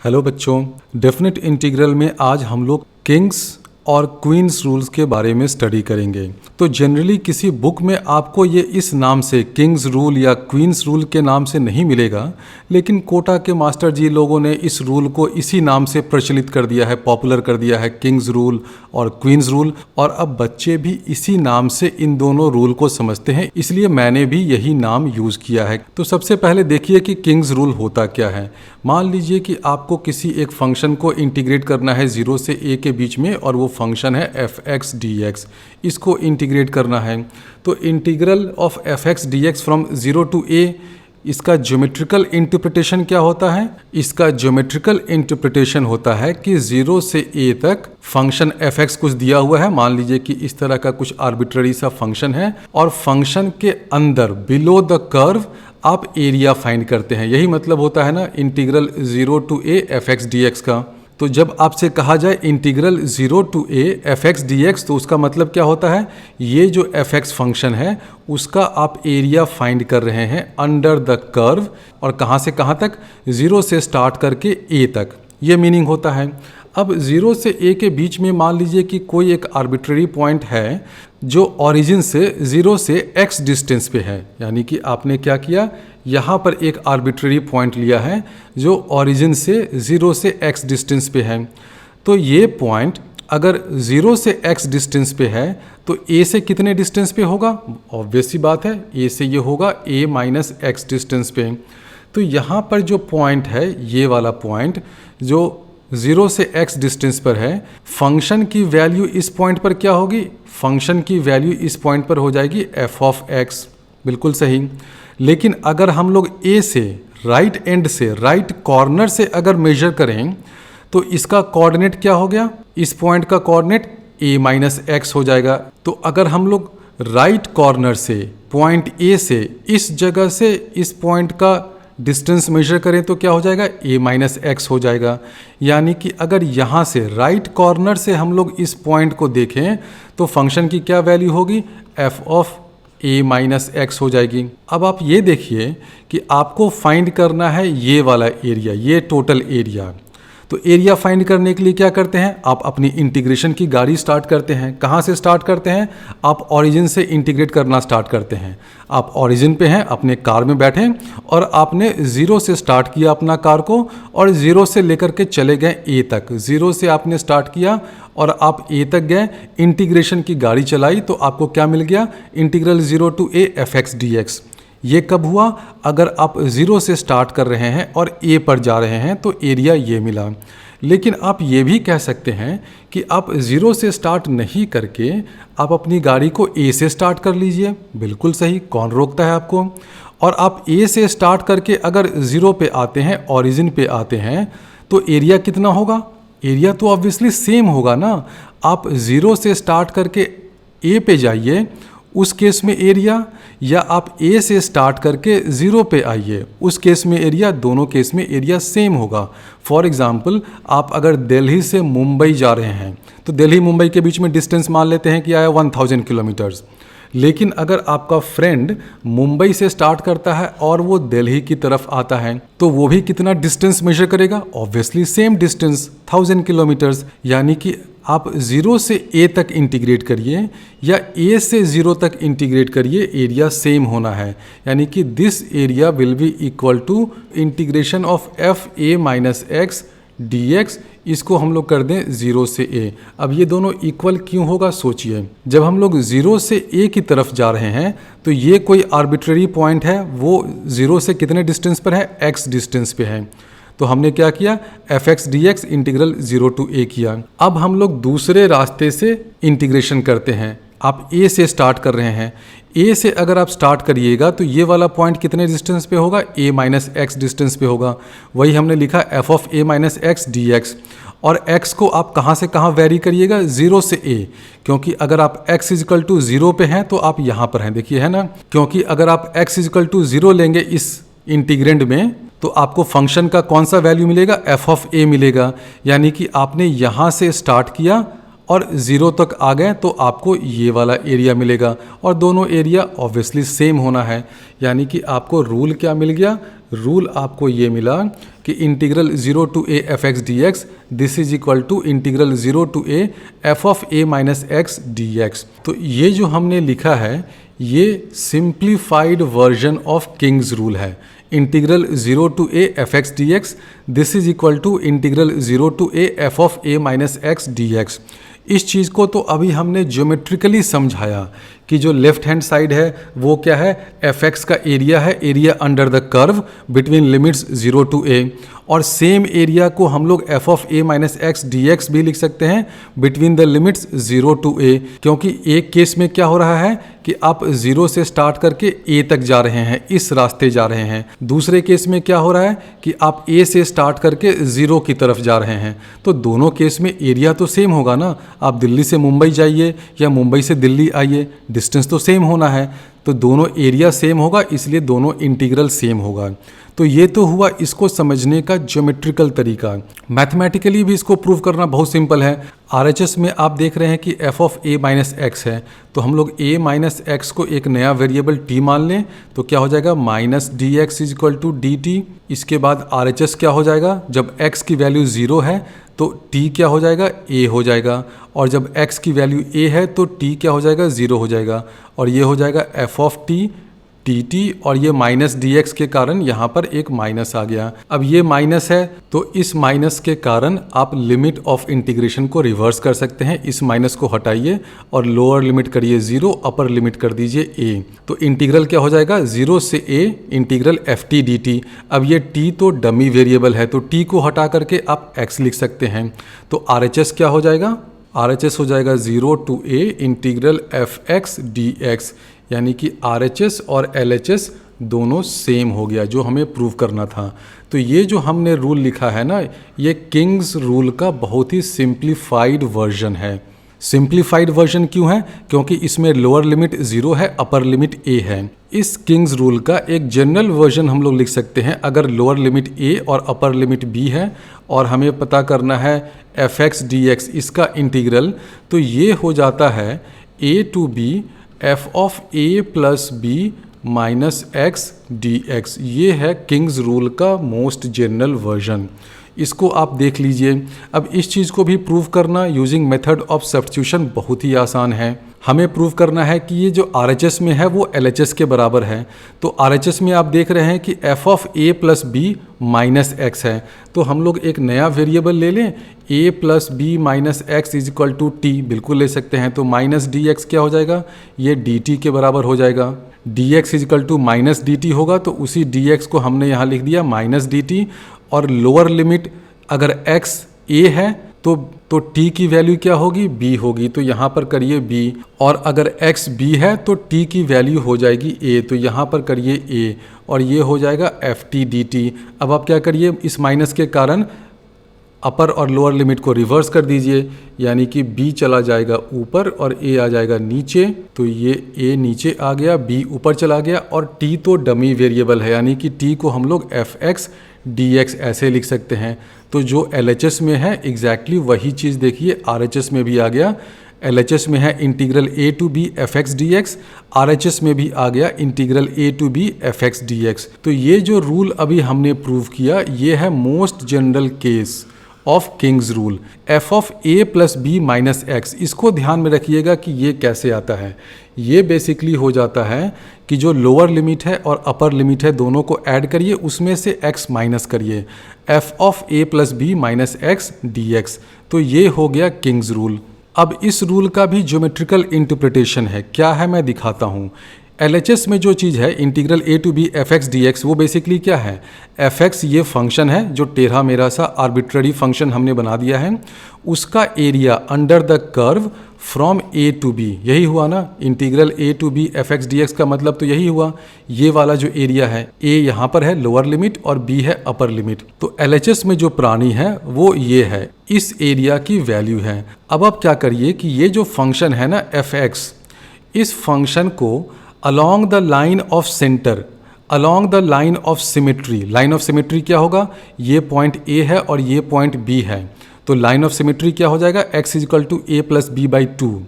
Hello बच्चों, definite integral में आज हम लोग किंग्स और क्वींस रूल्स के बारे में स्टडी करेंगे। तो जनरली किसी बुक में आपको ये इस नाम से किंग्स रूल या क्वींस रूल के नाम से नहीं मिलेगा, लेकिन कोटा के मास्टर जी लोगों ने इस रूल को इसी नाम से प्रचलित कर दिया है, पॉपुलर कर दिया है, किंग्स रूल और क्वींस रूल। और अब बच्चे भी इसी नाम से इन दोनों रूल को समझते हैं, इसलिए मैंने भी यही नाम यूज़ किया है। तो सबसे पहले देखिए कि किंग्स रूल होता क्या है। मान लीजिए कि आपको किसी एक फंक्शन को इंटीग्रेट करना है 0 से a के बीच में, और वो फंक्शन है f(x) dx। इसको इंटीग्रेट करना है तो integral of f(x) dx from 0 to a, इसका ज्योमेट्रिकल इंटरप्रिटेशन क्या होता है? इसका ज्योमेट्रिकल इंटरप्रिटेशन होता है कि 0 से a तक फंक्शन f(x) कुछ दिया हुआ है। मान लीजिए कि इस तरह का कुछ आर्बिट्ररी सा फंक्शन है, और फंक्शन के अंदर बिलो द कर्व आप एरिया फाइंड करते हैं। यही मतलब होता है ना integral 0 to a f(x) dx का। तो जब आपसे कहा जाए integral 0 to a f(x) dx, तो उसका मतलब क्या होता है? ये जो f(x) फंक्शन है उसका आप एरिया फाइंड कर रहे हैं अंडर द कर्व, और कहाँ से कहाँ तक? 0 से स्टार्ट करके a तक, ये मीनिंग होता है। अब 0 से a के बीच में मान लीजिए कि कोई एक आर्बिट्ररी पॉइंट है जो ओरिजिन से 0 से x डिस्टेंस पे है। यानी कि आपने क्या किया, यहाँ पर एक आर्बिट्ररी पॉइंट लिया है जो ओरिजिन से 0 से x डिस्टेंस पे है। तो ये पॉइंट अगर 0 से x डिस्टेंस पे है तो a से कितने डिस्टेंस पे होगा? ऑब्वियस सी बात है, a से ये होगा a माइनस x डिस्टेंस पे। तो यहाँ पर जो पॉइंट है, ये वाला पॉइंट जो 0 से x डिस्टेंस पर है, फंक्शन की वैल्यू इस पॉइंट पर क्या होगी? फंक्शन की वैल्यू इस पॉइंट पर हो जाएगी f(x). बिल्कुल सही। लेकिन अगर हम लोग a से राइट एंड से, राइट कॉर्नर से अगर मेजर करें तो इसका कोऑर्डिनेट क्या हो गया? इस पॉइंट का कोऑर्डिनेट a माइनस x हो जाएगा। तो अगर हम लोग राइट कॉर्नर से पॉइंट a से इस जगह से इस पॉइंट का डिस्टेंस मेजर करें तो क्या हो जाएगा? a माइनस x हो जाएगा। यानी कि अगर यहाँ से राइट कॉर्नर से हम लोग इस पॉइंट को देखें तो फंक्शन की क्या वैल्यू होगी? f of a minus x हो जाएगी। अब आप ये देखिए कि आपको फाइंड करना है ये वाला एरिया, ये टोटल एरिया। तो एरिया फाइंड करने के लिए क्या करते हैं? आप अपनी इंटीग्रेशन की गाड़ी स्टार्ट करते हैं। कहाँ से स्टार्ट करते हैं? आप ओरिजिन से इंटीग्रेट करना स्टार्ट करते हैं। आप ओरिजिन पे हैं, अपने कार में बैठे, और आपने 0 से स्टार्ट किया अपना कार को, और 0 से लेकर के चले गए a तक। 0 से आपने स्टार्ट किया और आप a तक गए, इंटीग्रेशन की गाड़ी चलाई, तो आपको क्या मिल गया? Integral 0 to a f(x) dx। ये कब हुआ? अगर आप 0 से स्टार्ट कर रहे हैं और a पर जा रहे हैं तो एरिया ये मिला। लेकिन आप ये भी कह सकते हैं कि आप 0 से स्टार्ट नहीं करके आप अपनी गाड़ी को a से स्टार्ट कर लीजिए। बिल्कुल सही, कौन रोकता है आपको? और आप a से स्टार्ट करके अगर 0 पे आते हैं, ओरिजिन पे आते हैं, तो एरिया कितना होगा? एरिया तो ऑब्वियसली सेम होगा ना। आप 0 से स्टार्ट करके a पे जाइए, उस केस में एरिया, या आप a से स्टार्ट करके 0 पे आइए, उस केस में एरिया, दोनों केस में एरिया सेम होगा। फॉर एग्जांपल, आप अगर दिल्ली से मुंबई जा रहे हैं तो दिल्ली मुंबई के बीच में डिस्टेंस मान लेते हैं कि आया 1000 किलोमीटर्स। लेकिन अगर आपका फ्रेंड मुंबई से स्टार्ट करता है और वो दिल्ली की तरफ आता है तो वो भी कितना डिस्टेंस मेजर करेगा? Obviously same distance, 1000 kilometres. यानी कि आप 0 से a तक इंटीग्रेट करिए या a से 0 तक इंटीग्रेट करिए, एरिया सेम होना है। यानी कि this area will be equal to integration of f a minus x dx। इसको हम लोग कर दें 0 से a। अब ये दोनों इक्वल क्यों होगा? सोचिए, जब हम लोग 0 से a की तरफ जा रहे हैं तो ये कोई आर्बिट्ररी पॉइंट है, वो 0 से कितने डिस्टेंस पर है? x डिस्टेंस पे है। तो हमने क्या किया? f(x) dx integral 0 to a किया। अब हम लोग दूसरे रास्ते से इंटीग्रेशन करते हैं। आप a से स्टार्ट कर रहे हैं। a से अगर आप स्टार्ट करिएगा तो ये वाला पॉइंट कितने डिस्टेंस पे होगा? a माइनस x डिस्टेंस पे होगा। वही हमने लिखा f of a minus x dx। और x को आप कहाँ से कहाँ वेरी करिएगा? 0 से a, क्योंकि अगर आप x इजिकल टू 0 पे हैं तो आप यहाँ पर हैं, देखिए है ना। क्योंकि अगर आप x इजिकल टू 0 लेंगे इस इंटीग्रेंड में तो आपको फंक्शन का कौन सा वैल्यू मिलेगा? f ऑफ a मिलेगा। यानी कि आपने यहाँ से स्टार्ट किया और 0 तक आ गए तो आपको ये वाला एरिया मिलेगा और दोनों एरिया ऑब्वियसली सेम होना है। यानी कि आपको रूल क्या मिल गया, रूल आपको ये मिला कि integral 0 to a f x D x this is equal to integral 0 to a f of a minus x D x. तो ये जो हमने लिखा है ये simplified version of king's rule है। Integral 0 to a f x D x this is equal to integral 0 to a f of a minus x D x. इस चीज़ को तो अभी हमने ज्योमेट्रिकली समझाया कि जो लेफ्ट हैंड साइड है वो क्या है, एफ एक्स का एरिया है, area under the curve between limits 0 to a, और सेम एरिया को हम लोग F of a minus x D X भी लिख सकते हैं between the limits 0 to a, क्योंकि एक केस में क्या हो रहा है कि आप 0 से स्टार्ट करके a तक जा रहे हैं, इस रास्ते जा रहे हैं। दूसरे केस में क्या हो रहा है कि आप a से स्टार्ट करके 0 की तरफ जा रहे हैं। तो दोनों केस में एरिया तो सेम होगा ना। आप दिल्ली से मुंबई जाइए या मुंबई से दिल्ली आइए, डिस्टेंस तो सेम होना है, तो दोनों एरिया सेम होगा, इसलिए दोनों इंटीग्रल सेम होगा। तो ये तो हुआ इसको समझने का ज्योमेट्रिकल तरीका। मैथमेटिकली भी इसको प्रूव करना बहुत सिंपल है। आरएचएस में आप देख रहे हैं कि F of a minus X है, तो हम लोग ए माइनस एक्स को एक नया वेरिएबल टी मान लें तो क्या हो जाएगा, minus D X is equal to D T. इसके बाद आरएचएस क्या हो जाएगा, जब एक्स की वैल्यू 0 है तो t क्या हो जाएगा, a हो जाएगा, और जब x की वैल्यू a है तो t क्या हो जाएगा, 0 हो जाएगा, और ये हो जाएगा f ऑफ t dt, और ये माइनस dx के कारण यहाँ पर एक माइनस आ गया। अब ये माइनस है तो इस माइनस के कारण आप लिमिट ऑफ इंटीग्रेशन को रिवर्स कर सकते हैं। इस माइनस को हटाइए और लोअर लिमिट करिए 0, अपर लिमिट कर दीजिए a। तो इंटीग्रल क्या हो जाएगा, 0 से a integral F T D T. अब ये t तो डमी वेरिएबल है तो t को हटा करके आप x लिख सकते हैं। तो RHS क्या हो जाएगा, RHS हो जाएगा 0 to a integral F x D X, यानी कि RHS और LHS दोनों सेम हो गया जो हमें प्रूव करना था। तो ये जो हमने रूल लिखा है ना, ये किंग्स रूल का बहुत ही सिंप्लीफाइड वर्जन है। सिंप्लीफाइड वर्जन क्यों है, क्योंकि इसमें लोअर लिमिट 0 है, अपर लिमिट a है। इस किंग्स रूल का एक जनरल वर्जन हम लोग लिख सकते हैं अगर लोअर लिमिट a और अपर लिमिट b है और हमें पता करना है एफ एक्स डी एक्स इसका इंटीग्रल, तो ये हो जाता है a to b F of a plus B minus x D X. ये है किंग्स रूल का मोस्ट जनरल वर्जन। इसको आप देख लीजिए। अब इस चीज़ को भी प्रूव करना यूजिंग मेथड ऑफ सब्स्टिट्यूशन बहुत ही आसान है। हमें प्रूव करना है कि ये जो RHS में है वो LHS के बराबर है। तो RHS में आप देख रहे हैं कि f of a plus B minus X है, तो हम लोग एक नया वेरिएबल ले लें, a plus B minus X is equal to T, बिल्कुल ले सकते हैं। तो माइनस डी एक्स क्या हो जाएगा, ये डी टी के बराबर हो जाएगा। D X is equal to minus D T होगा, तो उसी डी एक्स को हमने यहाँ लिख दिया माइनस डी टी, और लोअर लिमिट अगर x a है तो t की वैल्यू क्या होगी, b होगी, तो यहाँ पर करिए b, और अगर x b है तो t की वैल्यू हो जाएगी a, तो यहाँ पर करिए a, और ये हो जाएगा एफ टी डी टी। अब आप क्या करिए, इस माइनस के कारण अपर और लोअर लिमिट को रिवर्स कर दीजिए, यानी कि b चला जाएगा ऊपर और a आ जाएगा नीचे, तो ये a नीचे आ गया, b ऊपर चला गया, और t तो डमी वेरिएबल है, यानी कि t को हम लोग एफ एक्स डी एक्स ऐसे लिख सकते हैं। तो जो LHS में है एग्जैक्टली वही चीज़ देखिए RHS में भी आ गया। LHS में है integral a to B F x D X, RHS में भी आ गया integral a to B F x D x. तो ये जो रूल अभी हमने प्रूव किया ये है most general case of king's rule, F of a plus B minus X. इसको ध्यान में रखिएगा कि ये कैसे आता है। ये बेसिकली हो जाता है कि जो लोअर लिमिट है और अपर लिमिट है दोनों को ऐड करिए, उसमें से x माइनस करिए, F of a plus B minus x D x. तो ये हो गया किंग्स रूल। अब इस रूल का भी ज्योमेट्रिकल इंटरप्रिटेशन है, क्या है मैं दिखाता हूँ। LHS में जो चीज़ है integral a to B F x D X, वो बेसिकली क्या है, एफ एक्स ये फंक्शन है जो टेढ़ा मेरा सा आर्बिट्ररी फंक्शन हमने बना दिया है, उसका area under the curve from a to b, यही हुआ ना, integral a to b F x D X का मतलब तो यही हुआ। ये वाला जो एरिया है a यहाँ पर है लोअर लिमिट और b है अपर लिमिट, तो LHS में जो प्राणी है वो ये है, इस एरिया की वैल्यू है। अब आप क्या करिए कि ये जो फंक्शन है ना एफ एक्स, इस फंक्शन को along the line of center, along the line of symmetry, line of symmetry क्या होगा, ये पॉइंट A है और ये पॉइंट B है, तो लाइन ऑफ सिमेट्री क्या हो जाएगा, x is equal to A plus B by two.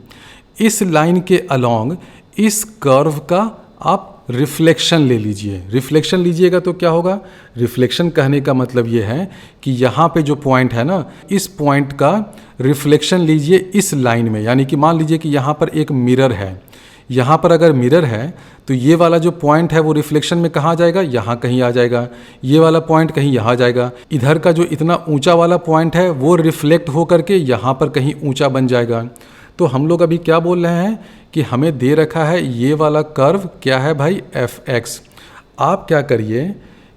इस लाइन के अलोंग इस कर्व का आप रिफ्लेक्शन ले लीजिए। रिफ्लेक्शन लीजिएगा तो क्या होगा, रिफ्लेक्शन कहने का मतलब ये है कि यहाँ पे जो पॉइंट है ना, इस पॉइंट का रिफ्लेक्शन लीजिए इस लाइन में। यानी कि मान लीजिए कि यहाँ पर एक मिरर है, यहाँ पर अगर मिरर है तो ये वाला जो पॉइंट है वो रिफ्लेक्शन में कहाँ जाएगा, यहाँ कहीं आ जाएगा। ये वाला पॉइंट कहीं यहाँ जाएगा। इधर का जो इतना ऊंचा वाला पॉइंट है वो रिफ्लेक्ट होकर के यहाँ पर कहीं ऊंचा बन जाएगा। तो हम लोग अभी क्या बोल रहे हैं कि हमें दे रखा है ये वाला कर्व क्या है भाई, fx। आप क्या करिए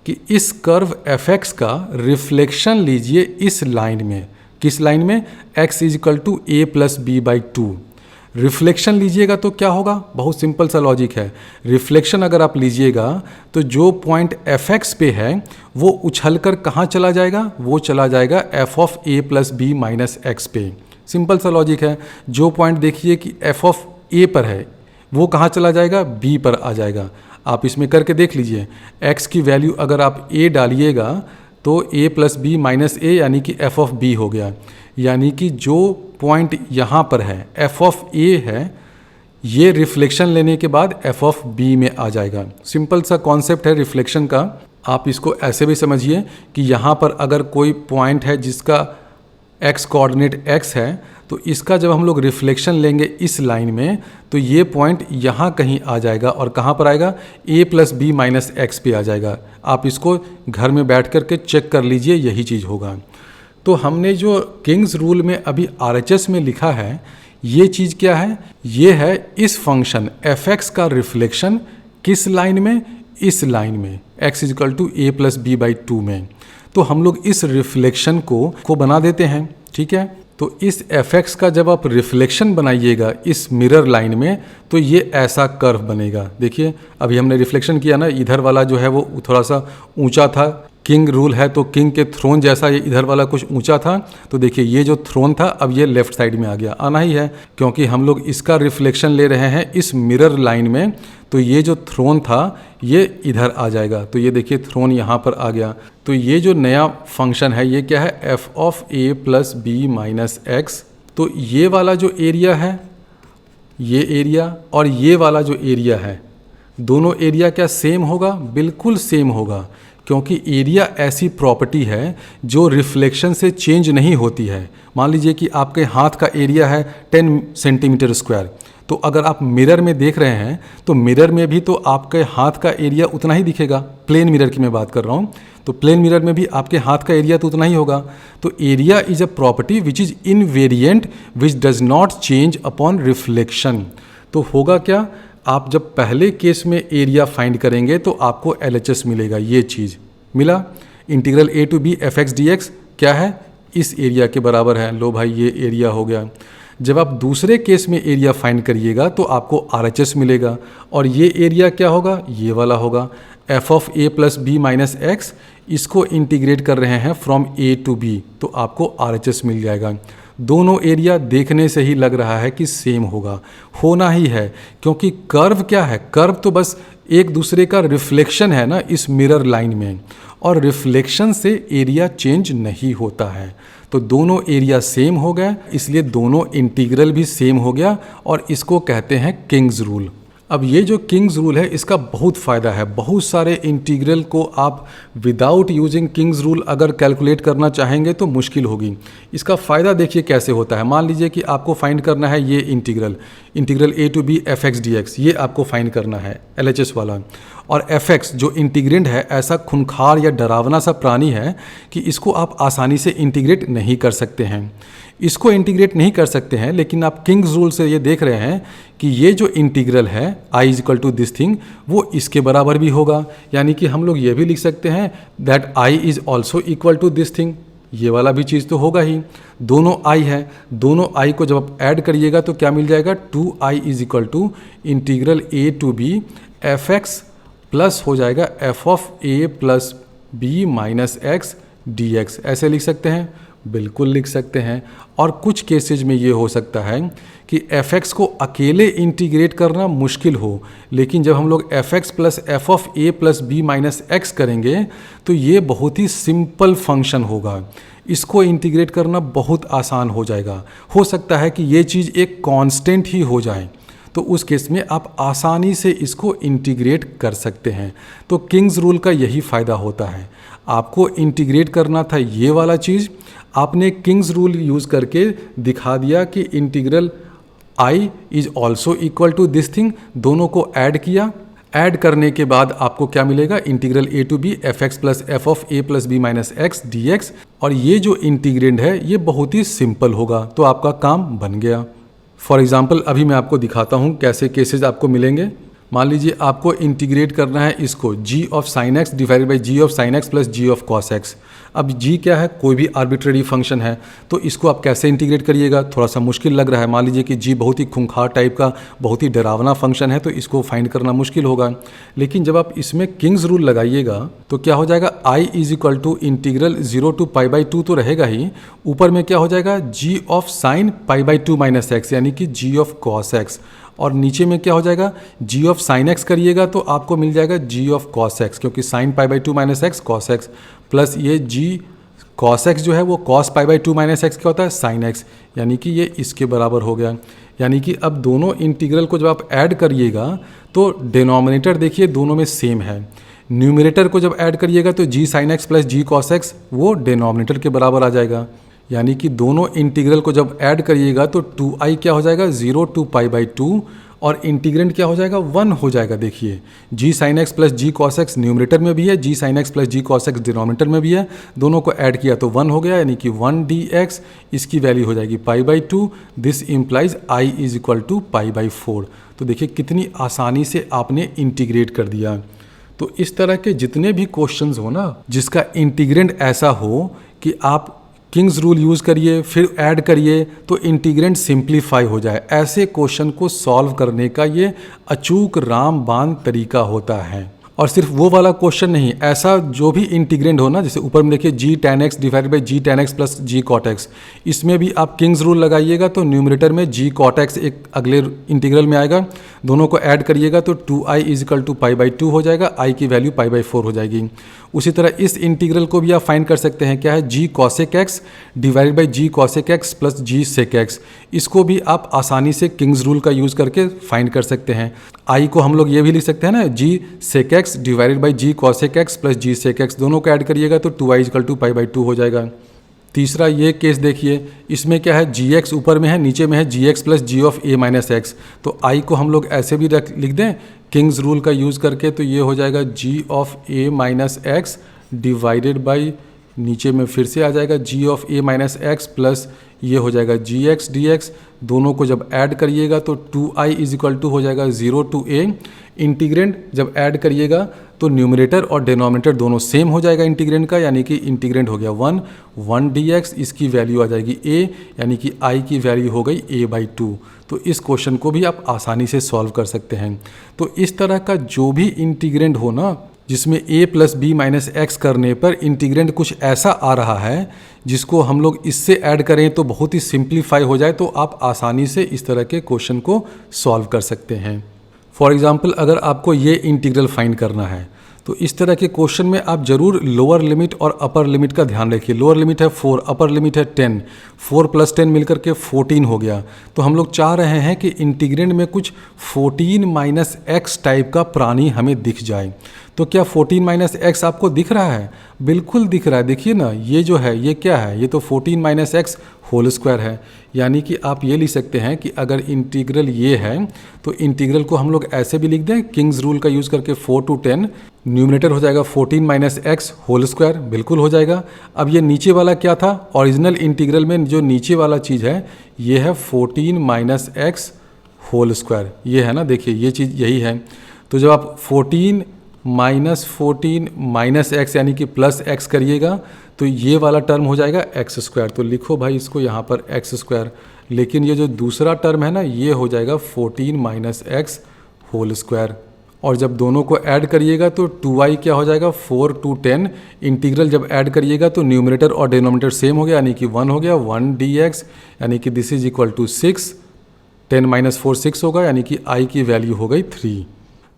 कि इस कर्व fx का रिफ्लेक्शन लीजिए इस लाइन में। किस लाइन में, x is equal to A plus B by two. Reflection लीजिएगा तो क्या होगा, बहुत सिंपल सा लॉजिक है। रिफ्लेक्शन अगर आप लीजिएगा तो जो पॉइंट fx पे है वो उछलकर कहाँ चला जाएगा, वो चला जाएगा f of a plus B minus X पे। सिंपल सा लॉजिक है। जो पॉइंट देखिए कि f ऑफ a पर है वो कहाँ चला जाएगा, b पर आ जाएगा। आप इसमें करके देख लीजिए, x की वैल्यू अगर आप a डालिएगा तो a प्लस बी माइनस ए यानी कि f ऑफ b हो गया। यानी कि जो पॉइंट यहाँ पर है f ऑफ a है, ये रिफ्लेक्शन लेने के बाद f ऑफ b में आ जाएगा। सिंपल सा कॉन्सेप्ट है रिफ्लेक्शन का। आप इसको ऐसे भी समझिए कि यहाँ पर अगर कोई पॉइंट है जिसका x कोऑर्डिनेट x है, तो इसका जब हम लोग रिफ्लेक्शन लेंगे इस लाइन में तो ये पॉइंट यहाँ कहीं आ जाएगा और कहाँ पर आएगा, a plus B minus X पे आ जाएगा। आप इसको घर में बैठ कर के चेक कर लीजिए, यही चीज़ होगा। तो हमने जो किंग्स रूल में अभी RHS में लिखा है, ये चीज़ क्या है, ये है इस फंक्शन fx का रिफ्लेक्शन किस लाइन में, इस लाइन में x is equal to A plus B by two में। तो हम लोग इस रिफ्लेक्शन को बना देते हैं, ठीक है। तो इस fx का जब आप रिफ्लेक्शन बनाइएगा इस मिरर लाइन में तो ये ऐसा कर्व बनेगा। देखिए अभी हमने रिफ्लेक्शन किया ना, इधर वाला जो है वो थोड़ा सा ऊंचा था, किंग रूल है तो किंग के थ्रोन जैसा ये इधर वाला कुछ ऊंचा था। तो देखिए ये जो थ्रोन था अब ये लेफ्ट साइड में आ गया, आना ही है क्योंकि हम लोग इसका रिफ्लेक्शन ले रहे हैं इस मिरर लाइन में। तो ये जो थ्रोन था ये इधर आ जाएगा। तो ये देखिए थ्रोन यहाँ पर आ गया। तो ये जो नया फंक्शन है ये क्या है, f of a plus B minus x. तो ये वाला जो एरिया है, ये एरिया और ये वाला जो एरिया है, दोनों एरिया क्या सेम होगा, बिल्कुल सेम होगा। क्योंकि एरिया ऐसी प्रॉपर्टी है जो रिफ्लेक्शन से चेंज नहीं होती है। मान लीजिए कि आपके हाथ का एरिया है 10 सेंटीमीटर स्क्वायर, तो अगर आप मिरर में देख रहे हैं तो मिरर में भी तो आपके हाथ का एरिया उतना ही दिखेगा। प्लेन मिरर की मैं बात कर रहा हूँ, तो प्लेन मिरर में भी आपके हाथ का एरिया तो उतना ही होगा। तो area is a property which is invariant which does not change upon reflection. तो होगा क्या, आप जब पहले केस में एरिया फाइंड करेंगे तो आपको LHS मिलेगा। ये चीज़ मिला, integral a to b fx dx क्या है, इस एरिया के बराबर है। लो भाई ये एरिया हो गया। जब आप दूसरे केस में एरिया फाइंड करिएगा तो आपको RHS मिलेगा और ये एरिया क्या होगा, ये वाला होगा f of a plus B minus X. इसको इंटीग्रेट कर रहे हैं फ्रॉम a टू b, तो आपको RHS मिल जाएगा। दोनों एरिया देखने से ही लग रहा है कि सेम होगा, होना ही है क्योंकि कर्व क्या है, कर्व तो बस एक दूसरे का रिफ्लेक्शन है ना इस मिरर लाइन में, और रिफ्लेक्शन से एरिया चेंज नहीं होता है। तो दोनों एरिया सेम हो गए, इसलिए दोनों इंटीग्रल भी सेम हो गया और इसको कहते हैं किंग्स रूल। अब ये जो किंग्स रूल है इसका बहुत फ़ायदा है। बहुत सारे इंटीग्रल को आप विदाउट यूजिंग किंग्स रूल अगर कैलकुलेट करना चाहेंगे तो मुश्किल होगी। इसका फ़ायदा देखिए कैसे होता है। मान लीजिए कि आपको फाइंड करना है ये integral a to b fx dx, ये आपको फाइंड करना है LHS वाला। और fx जो इंटीग्रेंड है ऐसा खूंखार या डरावना सा प्राणी है कि इसको आप आसानी से इंटीग्रेट नहीं कर सकते हैं। इसको इंटीग्रेट नहीं कर सकते हैं, लेकिन आप किंग्स रूल से ये देख रहे हैं कि ये जो इंटीग्रल है i is equal to this thing वो इसके बराबर भी होगा। यानी कि हम लोग ये भी लिख सकते हैं that i is also equal to this thing, ये वाला भी चीज़ तो होगा ही। दोनों i है, दोनों i को जब आप ऐड करिएगा तो क्या मिल जाएगा, 2i is equal to integral a to b fx plus हो जाएगा f of a plus b minus X dx। ऐसे लिख सकते हैं, बिल्कुल लिख सकते हैं। और कुछ केसेज में ये हो सकता है कि fx को अकेले इंटीग्रेट करना मुश्किल हो, लेकिन जब हम लोग fx plus f of a plus b minus x करेंगे तो ये बहुत ही सिंपल फंक्शन होगा। इसको इंटीग्रेट करना बहुत आसान हो जाएगा। हो सकता है कि ये चीज़ एक कांस्टेंट ही हो जाए, तो उस केस में आप आसानी से इसको इंटीग्रेट कर सकते हैं। तो किंग्स रूल का यही फ़ायदा होता है। आपको इंटीग्रेट करना था ये वाला चीज़, आपने किंग्स रूल यूज़ करके दिखा दिया कि integral I is also equal to this thing, दोनों को ऐड किया। ऐड करने के बाद आपको क्या मिलेगा, integral A to B F X plus F of A plus B minus x D X. और ये जो इंटीग्रेंड है ये बहुत ही सिंपल होगा, तो आपका काम बन गया। फॉर एग्जाम्पल अभी मैं आपको दिखाता हूँ कैसे केसेज आपको मिलेंगे। मान लीजिए आपको इंटीग्रेट करना है इसको g of sine X divided by G of sine X plus ji of cos X. अब g क्या है, कोई भी आर्बिट्रेरी फंक्शन है, तो इसको आप कैसे इंटीग्रेट करिएगा, थोड़ा सा मुश्किल लग रहा है। मान लीजिए कि g बहुत ही खूंखार टाइप का, बहुत ही डरावना फंक्शन है, तो इसको फाइंड करना मुश्किल होगा। लेकिन जब आप इसमें किंग्स रूल लगाइएगा तो क्या हो जाएगा, i is equal to integral 0 to pi by 2 तो रहेगा ही, ऊपर में क्या हो जाएगा g of sine pi by 2 minus x यानी कि g ऑफ कॉस एक्स, और नीचे में क्या हो जाएगा, g ऑफ साइन एक्स करिएगा तो आपको मिल जाएगा g ऑफ कॉस एक्स, क्योंकि sine pi by 2 minus x cos x, plus ये g कॉस एक्स जो है वो cos pi by 2 minus x क्या होता है, साइन एक्स, यानी कि ये इसके बराबर हो गया। यानी कि अब दोनों इंटीग्रल को जब आप ऐड करिएगा तो डिनोमिनेटर देखिए दोनों में सेम है। न्यूमरेटर को जब ऐड करिएगा तो g साइन एक्स प्लस जी कॉस एक्स वो डिनोमिनेटर के बराबर आ जाएगा। यानी कि दोनों इंटीग्रल को जब ऐड करिएगा तो 2i क्या हो जाएगा, 0 टू पाई बाई 2, और इंटीग्रेंड क्या हो जाएगा, 1 हो जाएगा। देखिए g साइन एक्स प्लस जी कॉस एक्स न्यूमरेटर में भी है, g साइन एक्स प्लस जी कॉस एक्स डिनोमिनेटर में भी है, दोनों को ऐड किया तो 1 हो गया, यानी कि 1 dx, इसकी वैल्यू हो जाएगी pi by 2। This implies i is equal to pi by 4। तो देखिए कितनी आसानी से आपने इंटीग्रेट कर दिया। तो इस तरह के जितने भी क्वेश्चंस हो ना जिसका इंटीग्रेंड ऐसा हो कि आप किंग्स रूल यूज़ करिए फिर ऐड करिए तो इंटीग्रेंड सिंप्लीफाई हो जाए, ऐसे क्वेश्चन को सॉल्व करने का ये अचूक रामबाण तरीका होता है। और सिर्फ वो वाला क्वेश्चन नहीं, ऐसा जो भी इंटीग्रेंड हो ना, जैसे ऊपर में देखिए G tan x divided by G tan x plus G cot x, इसमें भी आप किंग्स रूल लगाइएगा तो न्यूमरेटर में जी cot x एक अगले इंटीग्रल में आएगा, दोनों को ऐड करिएगा तो 2i is equal to pi by 2 हो जाएगा, i की वैल्यू पाई बाई 4 हो जाएगी। उसी तरह इस इंटीग्रल को भी आप फाइंड कर सकते हैं, क्या है, G cosec x divided by G cosec x plus G sec x। इसको भी आप आसानी से किंग्स रूल का यूज़ करके फाइंड कर सकते हैं। i को हम लोग ये भी लिख सकते हैं ना, G sec x divided by G cosec x plus G sec x, दोनों को ऐड करिएगा तो 2i equal to pi by 2 हो जाएगा। तीसरा ये केस देखिए, इसमें क्या है, जी एक्स ऊपर में है, नीचे में है g x plus ji of a minus x, तो आई को हम लोग ऐसे भी लिख दें किंग्स रूल का यूज़ करके, तो ये हो जाएगा g of a minus x divided by, नीचे में फिर से आ जाएगा g of a minus x plus ये हो जाएगा जी एक्स डी एक्स, दोनों को जब ऐड करिएगा तो 2i इज इक्वल टू हो जाएगा 0 टू a। इंटीग्रेंड जब ऐड करिएगा तो न्यूमरेटर और डिनोमिनेटर दोनों सेम हो जाएगा इंटीग्रेंड का, यानी कि इंटीग्रेंड हो गया 1 dx, इसकी वैल्यू आ जाएगी a, यानी कि i की वैल्यू हो गई a बाई 2। तो इस क्वेश्चन को भी आप आसानी से सॉल्व कर सकते हैं। तो इस तरह का जो भी इंटीग्रेंड हो ना जिसमें a plus B minus X करने पर इंटीग्रेंड कुछ ऐसा आ रहा है जिसको हम लोग इससे ऐड करें तो बहुत ही सिंप्लीफाई हो जाए, तो आप आसानी से इस तरह के क्वेश्चन को सॉल्व कर सकते हैं। फॉर एग्जांपल अगर आपको ये इंटीग्रल फाइंड करना है तो इस तरह के क्वेश्चन में आप जरूर लोअर लिमिट और अपर लिमिट का ध्यान रखिए। लोअर लिमिट है 4, अपर लिमिट है 10, 4 प्लस 10 मिलकर के 14 हो गया। तो हम लोग चाह रहे हैं कि इंटीग्रेंड में कुछ 14 माइनस एक्स टाइप का प्राणी हमें दिख जाए। तो क्या 14 माइनस एक्स आपको दिख रहा है? बिल्कुल दिख रहा है। देखिए ना, ये जो है ये क्या है, ये तो 14 माइनस एक्स होल स्क्वायर है। यानी कि आप ये लिख सकते हैं कि अगर इंटीग्रल ये है तो इंटीग्रल को हम लोग ऐसे भी लिख दें किंग्स रूल का यूज़ करके 4 टू 10, न्यूमरेटर हो जाएगा 14 माइनस एक्स होल स्क्वायर, बिल्कुल हो जाएगा। अब ये नीचे वाला क्या था, ओरिजिनल इंटीग्रल में जो नीचे वाला चीज़ है ये है 14 माइनस एक्स होल स्क्वायर, ये है ना, देखिए ये चीज़ यही है। तो जब आप 14 माइनस एक्स यानी कि प्लस एक्स करिएगा तो ये वाला टर्म हो जाएगा एक्स स्क्वायर। तो लिखो भाई इसको यहाँ पर एक्स स्क्वायर, लेकिन ये जो दूसरा टर्म है ना ये हो जाएगा 14 माइनस एक्स होल स्क्वायर। और जब दोनों को ऐड करिएगा तो 2i क्या हो जाएगा 4 टू 10, इंटीग्रल जब ऐड करिएगा तो न्यूमरेटर और डिनोमिनेटर सेम हो गया, यानी कि 1 हो गया, 1 dx, यानी कि this is equal to 6, 10 minus 4 6 होगा, यानी कि i की वैल्यू हो गई 3।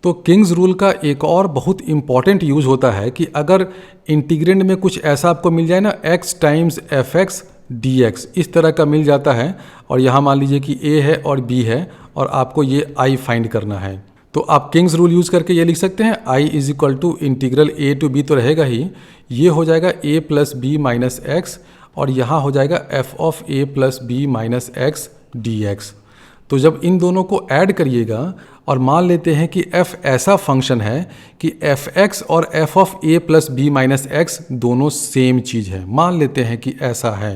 तो किंग्स रूल का एक और बहुत इंपॉर्टेंट यूज होता है कि अगर इंटीग्रेंड में कुछ ऐसा आपको मिल जाए ना x times F x D x, इस तरह का मिल जाता है और यहाँ मान लीजिए कि a है और b है और आपको ये i फाइंड करना है, तो आप किंग्स रूल यूज़ करके ये लिख सकते हैं i is equal to integral a to b तो रहेगा ही, ये हो जाएगा a plus B minus X और यहाँ हो जाएगा f of a plus B minus x D x. तो जब इन दोनों को ऐड करिएगा और मान लेते हैं कि f ऐसा फंक्शन है कि एफ एक्स और f of a plus B minus X दोनों सेम चीज़ है, मान लेते हैं कि ऐसा है,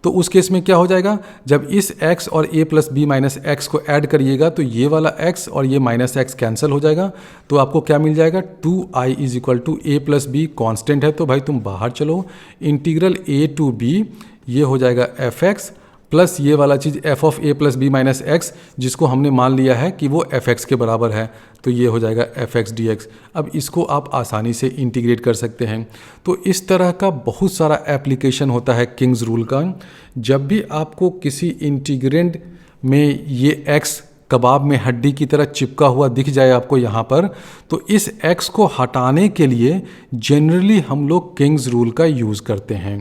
तो उस केस में क्या हो जाएगा, जब इस x और a plus B minus X को ऐड करिएगा तो ये वाला x और ये माइनस एक्स कैंसिल हो जाएगा, तो आपको क्या मिल जाएगा 2i is equal to a plus B constant है तो भाई तुम बाहर चलो, इंटीग्रल a टू b ये हो जाएगा एफ एक्स प्लस ये वाला चीज़ f of a plus B minus x जिसको हमने मान लिया है कि वो एफ एक्स के बराबर है, तो ये हो जाएगा एफ एक्स डी एक्स। अब इसको आप आसानी से इंटीग्रेट कर सकते हैं। तो इस तरह का बहुत सारा एप्लीकेशन होता है किंग्स रूल का। जब भी आपको किसी इंटीग्रेंड में ये x कबाब में हड्डी की तरह चिपका हुआ दिख जाए आपको यहाँ पर, तो इस x को हटाने के लिए जनरली हम लोग किंग्स रूल का यूज़ करते हैं।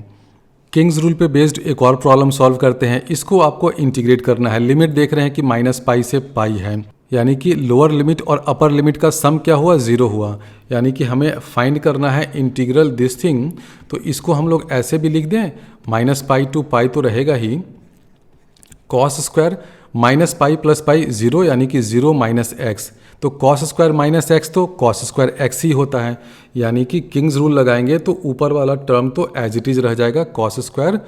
किंग्स रूल पे बेस्ड एक और प्रॉब्लम सॉल्व करते हैं, इसको आपको इंटीग्रेट करना है। लिमिट देख रहे हैं कि माइनस पाई से पाई है, यानी कि लोअर लिमिट और अपर लिमिट का सम क्या हुआ, 0 हुआ, यानी कि हमें फाइंड करना है इंटीग्रल दिस थिंग। तो इसको हम लोग ऐसे भी लिख दें, माइनस पाई टू पाई तो रहेगा ही, cos square minus pi plus pi 0 यानी कि 0 माइनस एक्स, तो कॉस स्क्वायर माइनस एक्स तो कॉस स्क्वायर एक्स ही होता है, यानी कि किंग्स रूल लगाएंगे तो ऊपर वाला टर्म तो एज इट इज रह जाएगा कॉस स्क्वायर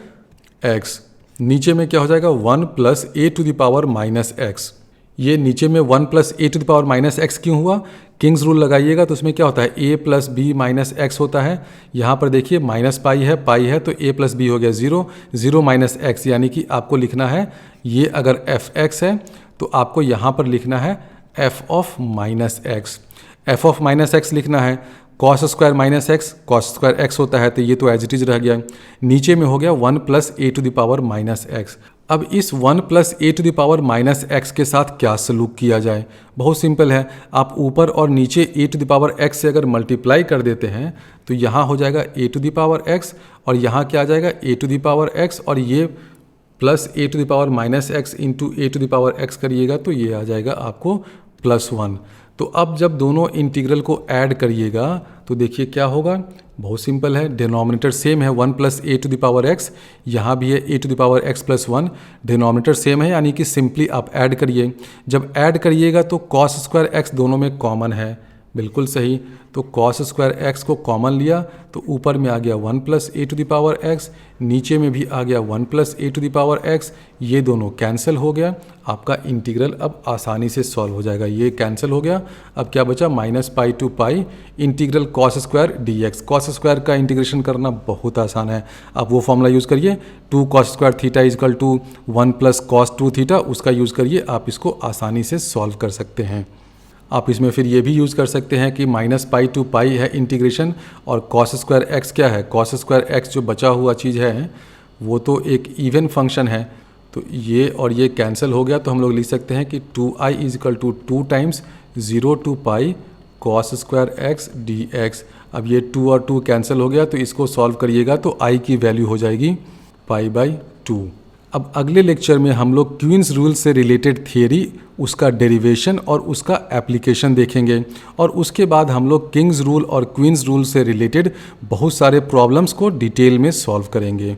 एक्स। नीचे में क्या हो जाएगा 1 plus a to the power minus x. ये नीचे में 1 plus a to the power minus x क्यों हुआ, किंग्स रूल लगाइएगा तो उसमें क्या होता है a plus B minus x होता है। यहाँ पर देखिए माइनस पाई है तो a प्लस बी हो गया 0, 0 माइनस एक्स, यानी कि आपको लिखना है ये अगर एफ एक्स है तो आपको यहाँ पर लिखना है F of minus x. F of minus x लिखना है, cos square minus x cos square x होता है तो ये तो एज इट इज रह गया। नीचे में हो गया 1 plus a to the power minus x. अब इस 1 plus a to the power minus x के साथ क्या सलूक किया जाए, बहुत सिंपल है, आप ऊपर और नीचे ए टू द पावर एक्स से अगर मल्टीप्लाई कर देते हैं तो यहाँ हो जाएगा a to the power x और यहाँ क्या आ जाएगा a to the power x और ये plus a to the power minus x into a to the power x करिएगा तो ये आ जाएगा आपको +1। तो अब जब दोनों इंटीग्रल को ऐड करिएगा तो देखिए क्या होगा, बहुत सिंपल है, डिनोमिनेटर सेम है 1 plus a to the power x, यहाँ भी है a to the power x plus 1, denominator same है यानी कि सिंपली आप ऐड करिए। जब ऐड करिएगा तो कॉस स्क्वायर एक्स दोनों में कॉमन है, बिल्कुल सही, तो कॉस स्क्वायर एक्स को कॉमन लिया तो ऊपर में आ गया 1 plus a to the power x, नीचे में भी आ गया 1 plus a to the power x, ये दोनों कैंसिल हो गया, आपका इंटीग्रल अब आसानी से सॉल्व हो जाएगा। ये कैंसिल हो गया, अब क्या बचा minus pi to pi integral cos square d x. Cos square का इंटीग्रेशन करना बहुत आसान है, आप वो फॉर्मूला यूज़ करिए 2 cos square theta is equal to 1 plus cos 2 theta, उसका यूज़ करिए, आप इसको आसानी से सॉल्व कर सकते हैं। आप इसमें फिर ये भी यूज़ कर सकते हैं कि माइनस पाई टू पाई है इंटीग्रेशन और कॉस स्क्वायर एक्स क्या है, कॉस स्क्वायर एक्स जो बचा हुआ चीज़ है वो तो एक इवन फंक्शन है, तो ये और ये कैंसिल हो गया, तो हम लोग लिख सकते हैं कि 2i is equal to 2 times 0 to pi cos square x D x. अब ये 2 और 2 कैंसिल हो गया तो इसको सॉल्व करिएगा तो i की वैल्यू हो जाएगी π/2। अब अगले लेक्चर में हम लोग क्वींस रूल से रिलेटेड थियरी, उसका डेरिवेशन और उसका एप्लीकेशन देखेंगे और उसके बाद हम लोग किंग्स रूल और क्वींस रूल से रिलेटेड बहुत सारे प्रॉब्लम्स को डिटेल में सॉल्व करेंगे।